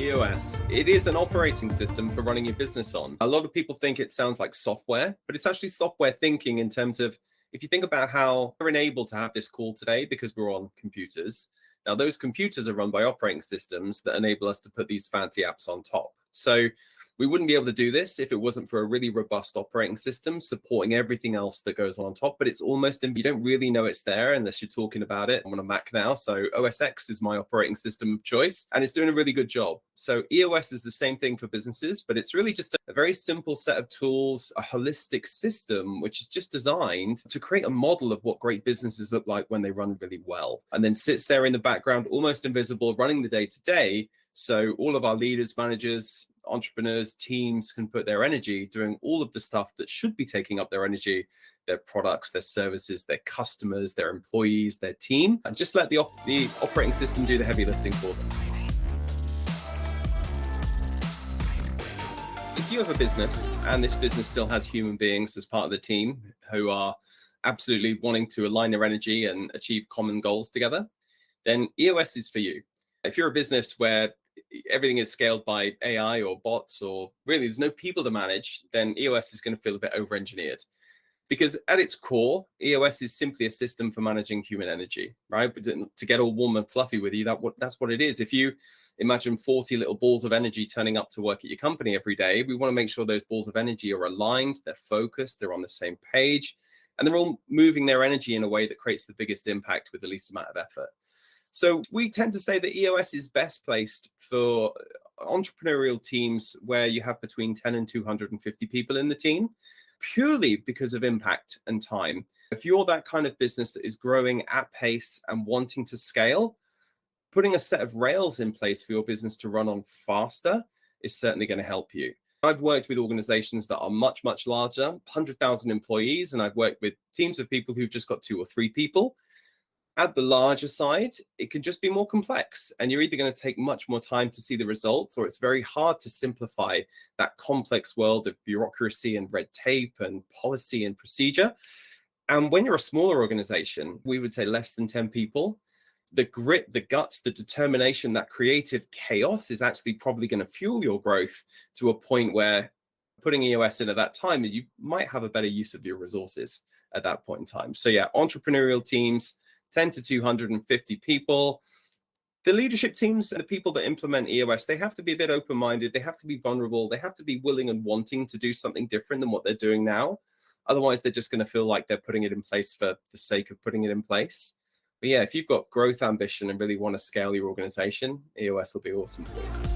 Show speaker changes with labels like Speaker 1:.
Speaker 1: EOS. It is an operating system for running your business on. A lot of people think it sounds like software, but it's actually software thinking in terms of, if you think about how we're enabled to have this call today because we're on computers. Now, those computers are run by operating systems that enable us to put these fancy apps on top. So we wouldn't be able to do this if it wasn't for a really robust operating system supporting everything else that goes on top. But it's almost, you don't really know it's there unless you're talking about it. I'm on a Mac now, so OS X is my operating system of choice, and it's doing a really good job. So EOS is the same thing for businesses, but it's really just a very simple set of tools, a holistic system, which is just designed to create a model of what great businesses look like when they run really well, and then sits there in the background, almost invisible, running the day-to-day. So all of our leaders, managers, entrepreneurs, teams can put their energy doing all of the stuff that should be taking up their energy, their products, their services, their customers, their employees, their team, and just let the operating system do the heavy lifting for them. If you have a business and this business still has human beings as part of the team who are absolutely wanting to align their energy and achieve common goals together, then EOS is for you. If you're a business where everything is scaled by AI or bots, or really there's no people to manage, then EOS is going to feel a bit over-engineered. Because at its core, EOS is simply a system for managing human energy, right? But to get all warm and fluffy with you, that's what it is. If you imagine 40 little balls of energy turning up to work at your company every day, we want to make sure those balls of energy are aligned, they're focused, they're on the same page, and they're all moving their energy in a way that creates the biggest impact with the least amount of effort. So we tend to say that EOS is best placed for entrepreneurial teams where you have between 10 and 250 people in the team, purely because of impact and time. If you're that kind of business that is growing at pace and wanting to scale, putting a set of rails in place for your business to run on faster is certainly going to help you. I've worked with organizations that are much, much larger, 100,000 employees, and I've worked with teams of people who've just got 2 or 3 people. At the larger side, it can just be more complex, and you're either going to take much more time to see the results, or it's very hard to simplify that complex world of bureaucracy and red tape and policy and procedure. And when you're a smaller organization, we would say less than 10 people, the grit, the guts, the determination, that creative chaos is actually probably going to fuel your growth to a point where putting EOS in at that time, you might have a better use of your resources at that point in time. So yeah, entrepreneurial teams, 10 to 250 people. The leadership teams, the people that implement EOS, they have to be a bit open-minded. They have to be vulnerable. They have to be willing and wanting to do something different than what they're doing now. Otherwise, they're just going to feel like they're putting it in place for the sake of putting it in place. But yeah, if you've got growth ambition and really want to scale your organization, EOS will be awesome for you.